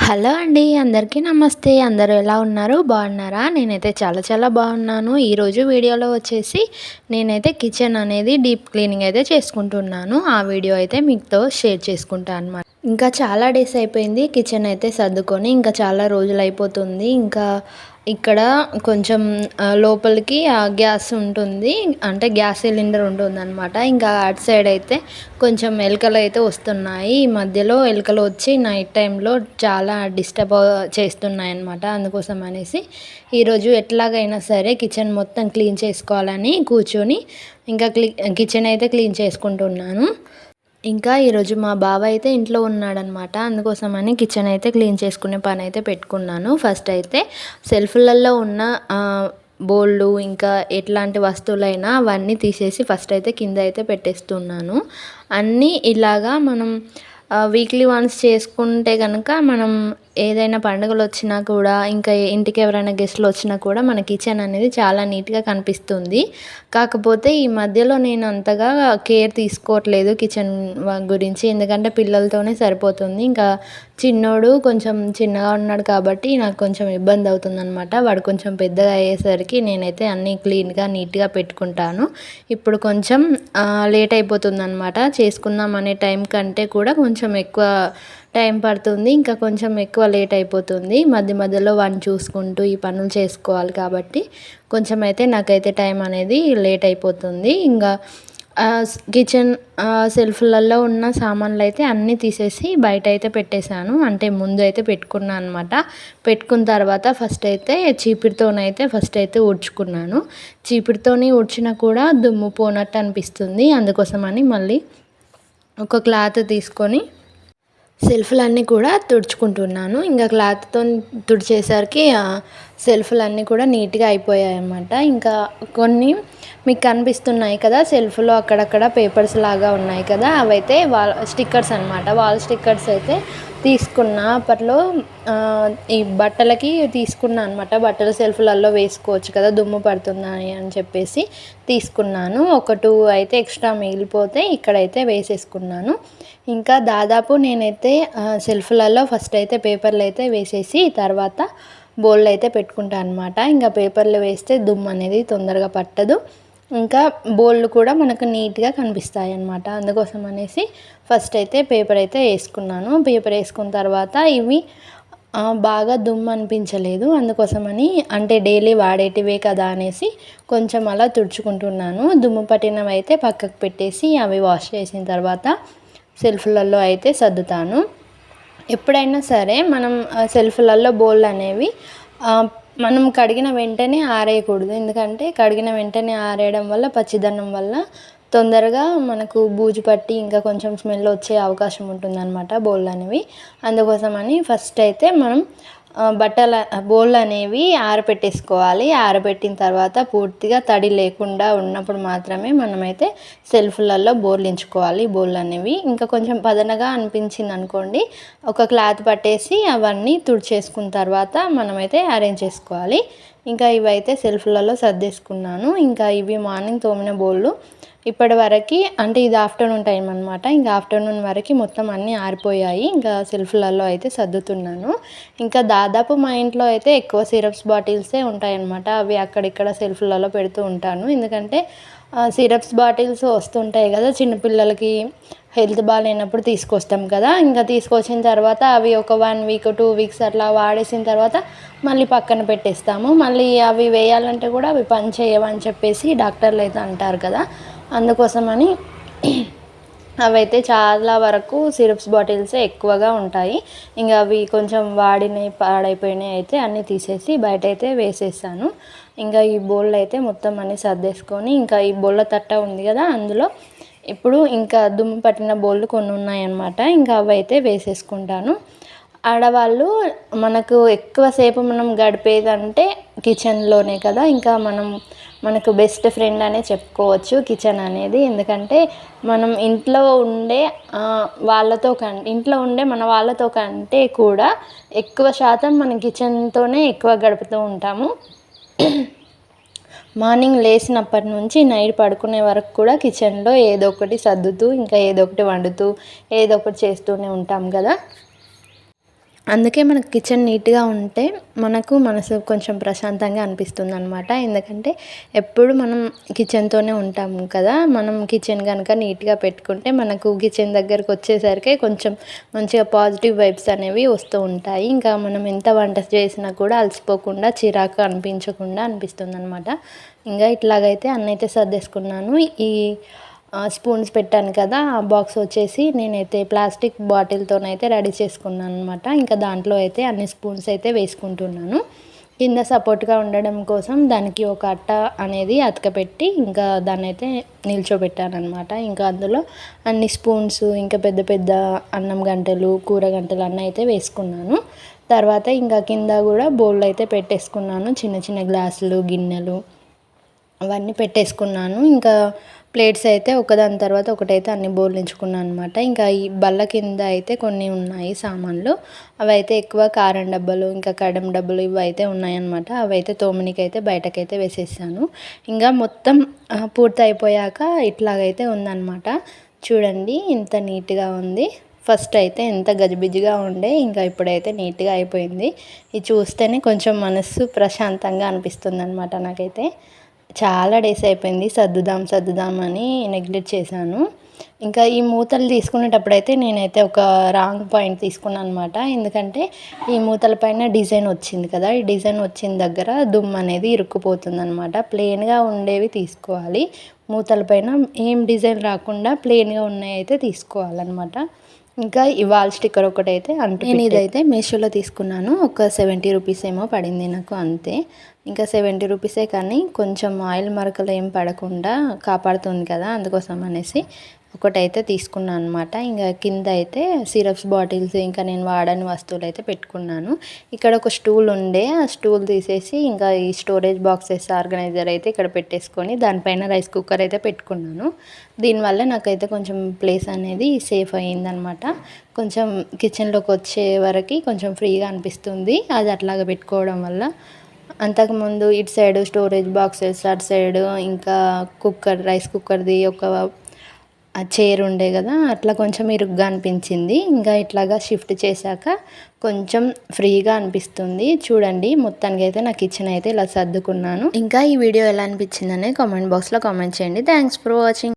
Hello అండి. అందరికీ నమస్తే. అందరూ ఎలా ఉన్నారు? బాగున్నారా? నేనైతే చాలా చాలా బాగున్నాను. ఈరోజు వీడియోలో వచ్చేసి నేనైతే కిచెన్ అనేది డీప్ క్లీనింగ్ అయితే చేసుకుంటున్నాను. ఆ వీడియో అయితే మీతో షేర్ చేసుకుంటా అనమాట. ఇంకా చాలా డేస్ అయిపోయింది కిచెన్ అయితే సర్దుకొని. ఇంకా చాలా రోజులు అయిపోతుంది. ఇంకా ఇక్కడ కొంచెం లోపలికి గ్యాస్ ఉంటుంది. అంటే గ్యాస్ సిలిండర్ ఉంటుందన్నమాట. ఇంకా అటు సైడ్ అయితే కొంచెం ఎలుకలు అయితే వస్తున్నాయి. ఈ మధ్యలో ఎలుకలు వచ్చి నైట్ టైంలో చాలా డిస్టర్బ్ చేస్తున్నాయి అన్నమాట. అందుకోసం అనేసి ఈరోజు ఎట్లాగైనా సరే కిచెన్ మొత్తం క్లీన్ చేసుకోవాలని కూర్చొని ఇంకా కిచెన్ అయితే క్లీన్ చేసుకుంటున్నాను. ఇంకా ఈరోజు మా బావ అయితే ఇంట్లో ఉన్నాడనమాట. అందుకోసమని కిచెన్ అయితే క్లీన్ చేసుకునే పని అయితే పెట్టుకున్నాను. ఫస్ట్ అయితే సెల్ఫ్‌లలో ఉన్న బోళ్ళు ఇంకా ఎట్లాంటి వస్తువులైనా అవన్నీ తీసేసి ఫస్ట్ అయితే కింద అయితే పెట్టేస్తున్నాను. అన్నీ ఇలాగా మనం వీక్లీ వన్స్ చేసుకుంటే గనక మనం ఏదైనా పండుగలు వచ్చినా కూడా ఇంకా ఇంటికి ఎవరైనా గెస్టులు వచ్చినా కూడా మన కిచెన్ అనేది చాలా నీట్‌గా కనిపిస్తుంది. కాకపోతే ఈ మధ్యలో నేను అంతగా కేర్ తీసుకోవట్లేదు కిచెన్ గురించి. ఎందుకంటే పిల్లలతోనే సరిపోతుంది. ఇంకా చిన్నోడు కొంచెం చిన్నగా ఉన్నాడు కాబట్టి నాకు కొంచెం ఇబ్బంది అవుతుందనమాట. వాడు కొంచెం పెద్దగా అయ్యేసరికి నేనైతే అన్నీ క్లీన్‌గా నీట్‌గా పెట్టుకుంటాను. ఇప్పుడు కొంచెం లేట్ అయిపోతుందనమాట. చేసుకుందాం అనే టైం కంటే కూడా కొంచెం ఎక్కువ టైం పడుతుంది. ఇంకా కొంచెం ఎక్కువ లేట్ అయిపోతుంది. మధ్య మధ్యలో వాడిని చూసుకుంటూ ఈ పనులు చేసుకోవాలి కాబట్టి కొంచెం అయితే నాకైతే టైం అనేది లేట్ అయిపోతుంది. ఇంకా కిచెన్ సెల్ఫ్‌లలో ఉన్న సామాన్లు అయితే అన్నీ తీసేసి బయట అయితే పెట్టేశాను. అంటే ముందు అయితే పెట్టుకున్నాను అనమాట. పెట్టుకున్న తర్వాత ఫస్ట్ అయితే చీపురుతోనైతే ఫస్ట్ అయితే ఊడ్చుకున్నాను. చీపురుతోని ఊడ్చినా కూడా దుమ్ము పోనట్టు అనిపిస్తుంది. అందుకోసమని మళ్ళీ ఒక క్లాత్ తీసుకొని సెల్ఫ్‌లన్నీ కూడా తుడుచుకుంటున్నాను. ఇంకా క్లాత్‌తోని తుడిచేసరికి సెల్ఫ్‌లన్నీ కూడా నీట్‌గా అయిపోయాయన్నమాట. ఇంకా కొన్ని మీకు కనిపిస్తున్నాయి కదా! సెల్ఫ్‌లో అక్కడక్కడ పేపర్స్ లాగా ఉన్నాయి కదా! అవైతే వాల్ స్టిక్కర్స్ అనమాట. వాల్ స్టిక్కర్స్ అయితే తీసుకున్న అప్పట్లో ఈ బట్టలకి తీసుకున్నా అనమాట. బట్టలు సెల్ఫ్‌లలో వేసుకోవచ్చు కదా! దుమ్ము పడుతున్నాయి అని చెప్పేసి తీసుకున్నాను. ఒక 2 అయితే ఎక్స్ట్రా మిగిలిపోతే ఇక్కడైతే వేసేసుకున్నాను. ఇంకా దాదాపు నేనైతే సెల్ఫ్‌లలో ఫస్ట్ అయితే పేపర్లు అయితే వేసేసి తర్వాత బోళ్ళు అయితే పెట్టుకుంటాను అనమాట. ఇంకా పేపర్లు వేస్తే దుమ్ము అనేది తొందరగా పట్టదు. ఇంకా బోళ్ళు కూడా మనకు నీట్‌గా కనిపిస్తాయి అన్నమాట. అందుకోసం అనేసి ఫస్ట్ అయితే పేపర్ అయితే వేసుకున్నాను. పేపర్ వేసుకున్న తర్వాత ఇవి బాగా దుమ్ము అనిపించలేదు. అందుకోసమని అంటే డైలీ వాడేటివే కదా అనేసి కొంచెం అలా తుడుచుకుంటున్నాను. దుమ్ము పట్టినవి అయితే పక్కకు పెట్టేసి అవి వాష్ చేసిన తర్వాత సెల్ఫ్‌లలో అయితే సర్దుతాను. ఎప్పుడైనా సరే మనం సెల్ఫ్‌లలో బోళ్ళు అనేవి మనం కడిగిన వెంటనే ఆరేయకూడదు. ఎందుకంటే కడిగిన వెంటనే ఆరేయడం వల్ల పచ్చిదనం వల్ల తొందరగా మనకు బూజు పట్టి ఇంకా కొంచెం స్మెల్ వచ్చే అవకాశం ఉంటుందన్నమాట బోళ్ళు అనేవి. అందుకోసమని ఫస్ట్ అయితే మనం బోళ్ళు అనేవి ఆరబెట్టేసుకోవాలి. ఆరబెట్టిన తర్వాత పూర్తిగా తడి లేకుండా ఉన్నప్పుడు మాత్రమే మనమైతే సెల్ఫ్‌లలో బోర్లించుకోవాలి బోళ్ళు అనేవి. ఇంకా కొంచెం పదనగా అనిపించింది అనుకోండి, ఒక క్లాత్ పట్టేసి అవన్నీ తుడిచేసుకున్న తర్వాత మనమైతే అరేంజ్ చేసుకోవాలి. ఇంకా ఇవైతే సెల్ఫ్‌లలో సర్దేసుకున్నాను. ఇంకా ఇవి మార్నింగ్ తోమిన బోళ్ళు ఇప్పటివరకి అంటే ఇది ఆఫ్టర్నూన్ టైం అనమాట. ఇంకా ఆఫ్టర్నూన్ వరకు మొత్తం అన్నీ ఆరిపోయాయి. ఇంకా సెల్ఫ్‌లలో అయితే సర్దుతున్నాను. ఇంకా దాదాపు మా ఇంట్లో అయితే ఎక్కువ సిరప్స్ బాటిల్సే ఉంటాయన్నమాట. అవి అక్కడిక్కడ సెల్ఫ్‌లలో పెడుతూ ఉంటాను. ఎందుకంటే సిరప్స్ బాటిల్స్ వస్తుంటాయి కదా! చిన్నపిల్లలకి హెల్త్ బాగాలేనప్పుడు తీసుకొస్తాం కదా! ఇంకా తీసుకొచ్చిన తర్వాత అవి ఒక 1 వీక్ 2 వీక్స్ అట్లా వాడేసిన తర్వాత మళ్ళీ పక్కన పెట్టేస్తాము. మళ్ళీ అవి వేయాలంటే కూడా అవి పని చేయవని చెప్పేసి డాక్టర్లు అయితే అంటారు కదా! అందుకోసమని అవైతే చాలా వరకు సిరప్స్ బాటిల్సే ఎక్కువగా ఉంటాయి. ఇంకా అవి కొంచెం వాడినవి పాడైపోయినవి అయితే అన్నీ తీసేసి బయట అయితే వేసేసాను. ఇంకా ఈ బౌల్ అయితే మొత్తం అన్నీ సర్దేసుకొని ఇంకా ఈ బోళ్ళ తట్ట ఉంది కదా! అందులో ఇప్పుడు ఇంకా దుమ్ము పట్టిన బోళ్ళు కొన్ని ఉన్నాయన్నమాట. ఇంకా అవైతే వేసేసుకుంటాను. ఆడవాళ్ళు మనకు ఎక్కువసేపు మనం గడిపేదంటే కిచెన్లోనే కదా! ఇంకా మనకు బెస్ట్ ఫ్రెండ్ అనే చెప్పుకోవచ్చు కిచెన్ అనేది. ఎందుకంటే మనం ఇంట్లో ఉండే మన వాళ్ళతో కంటే కూడా ఎక్కువ శాతం మనం కిచెన్తోనే ఎక్కువ గడుపుతూ ఉంటాము. మార్నింగ్ లేచినప్పటి నుంచి నైట్ పడుకునే వరకు కూడా కిచెన్లో ఏదో ఒకటి సర్దుతూ ఇంకా ఏదో ఒకటి వండుతూ ఏదో ఒకటి చేస్తూనే ఉంటాం కదా! అందుకే మనకు కిచెన్ నీట్గా ఉంటే మనసు కొంచెం ప్రశాంతంగా అనిపిస్తుంది అనమాట. ఎందుకంటే ఎప్పుడు మనం కిచెన్తోనే ఉంటాము కదా. మనం కిచెన్ కనుక నీట్గా పెట్టుకుంటే మనకు కిచెన్ దగ్గరకు వచ్చేసరికి కొంచెం మంచిగా పాజిటివ్ వైబ్స్ అనేవి వస్తూ ఉంటాయి. ఇంకా మనం ఎంత వంట చేసినా కూడా అలసిపోకుండా చిరాకు అనిపించకుండా అనిపిస్తుంది అనమాట. ఇంకా ఇట్లాగైతే అన్నైతే సర్దేసుకున్నాను. ఈ స్పూన్స్ పెట్టాను కదా, ఆ బాక్స్ వచ్చేసి నేనైతే ప్లాస్టిక్ బాటిల్తోనైతే రెడీ చేసుకున్నాను అనమాట. ఇంకా దాంట్లో అయితే అన్ని స్పూన్స్ అయితే వేసుకుంటున్నాను. కింద సపోర్ట్గా ఉండడం కోసం దానికి ఒక అట్ట అనేది అతకపెట్టి ఇంకా దాన్ని అయితే నిల్చోబెట్టాను అనమాట. ఇంకా అందులో అన్ని స్పూన్స్ ఇంకా పెద్ద పెద్ద అన్నం గంటలు కూర గంటలు అన్నీ అయితే వేసుకున్నాను. తర్వాత ఇంకా కింద కూడా బౌల్ అయితే పెట్టేసుకున్నాను. చిన్న చిన్న గ్లాసులు గిన్నెలు అవన్నీ పెట్టేసుకున్నాను. ఇంకా ప్లేట్స్ అయితే ఒకదాని తర్వాత ఒకటైతే అన్ని బోర్లించుకున్నాను అనమాట. ఇంకా ఈ బల్ల కింద అయితే కొన్ని ఉన్నాయి సామాన్లు. అవైతే ఎక్కువ కారం డబ్బాలు ఇంకా కడం డబ్బాలు ఇవి అయితే ఉన్నాయన్నమాట. అవైతే తోమినికైతే బయటకైతే వేసేసాను. ఇంకా మొత్తం పూర్తి అయిపోయాక ఇట్లాగైతే ఉందన్నమాట. చూడండి ఇంత నీట్గా ఉంది. ఫస్ట్ అయితే ఎంత గజిబిజిగా ఉండే, ఇంకా ఇప్పుడైతే నీట్గా అయిపోయింది. ఇది చూస్తేనే కొంచెం మనసు ప్రశాంతంగా అనిపిస్తుంది అనమాట నాకైతే. చాలా డేస్ అయిపోయింది సర్దుదాం అని నెగ్లెక్ట్ చేశాను. ఇంకా ఈ మూతలు తీసుకునేటప్పుడు అయితే నేనైతే ఒక రాంగ్ పాయింట్ తీసుకున్నాను అనమాట. ఎందుకంటే ఈ మూతల పైన డిజైన్ వచ్చింది కదా, ఈ డిజైన్ వచ్చిన దగ్గర దుమ్ము అనేది ఇరుక్కుపోతుంది అనమాట. ప్లెయిన్గా ఉండేవి తీసుకోవాలి. మూతల పైన ఏం డిజైన్ రాకుండా ప్లెయిన్గా ఉన్నాయి అయితే తీసుకోవాలన్నమాట. ఇంకా ఈ వాల్ స్టిక్కర్ ఒకటైతే నేను ఇదైతే మీషోలో తీసుకున్నాను. ఒక 70 రూపీస్ ఏమో పడింది నాకు అంతే. ఇంకా 70 రూపీసే కానీ కొంచెం ఆయిల్ మరకలు ఏం పడకుండా కాపాడుతుంది కదా, అందుకోసం అనేసి ఒకటైతే తీసుకున్నాను అనమాట. ఇంకా కింద అయితే సిరప్స్ బాటిల్స్ ఇంకా నేను వాడని వస్తువులు అయితే పెట్టుకున్నాను. ఇక్కడ ఒక స్టూల్ ఉండే, ఆ స్టూల్ తీసేసి ఇంకా ఈ స్టోరేజ్ బాక్సెస్ ఆర్గనైజర్ అయితే ఇక్కడ పెట్టేసుకొని దానిపైన రైస్ కుక్కర్ అయితే పెట్టుకున్నాను. దీనివల్ల నాకైతే కొంచెం ప్లేస్ అనేది సేఫ్ అయ్యిందనమాట. కొంచెం కిచెన్లోకి వచ్చే వరకు కొంచెం ఫ్రీగా అనిపిస్తుంది అది అట్లాగా పెట్టుకోవడం వల్ల. అంతకుముందు ఇటు సైడు స్టోరేజ్ బాక్సెస్, అటు సైడు ఇంకా రైస్ కుక్కర్ది ఒక చైర్ ఉండే కదా, అట్లా కొంచెం ఇరుగ్గా అనిపించింది. ఇంకా ఇట్లాగా షిఫ్ట్ చేశాక కొంచెం ఫ్రీగా అనిపిస్తుంది. చూడండి మొత్తానికి అయితే నా కిచెన్ అయితే ఇలా సర్దుకున్నాను. ఇంకా ఈ వీడియో ఎలా అనిపించిందనే కామెంట్ బాక్స్లో కామెంట్ చేయండి. Thanks for watching.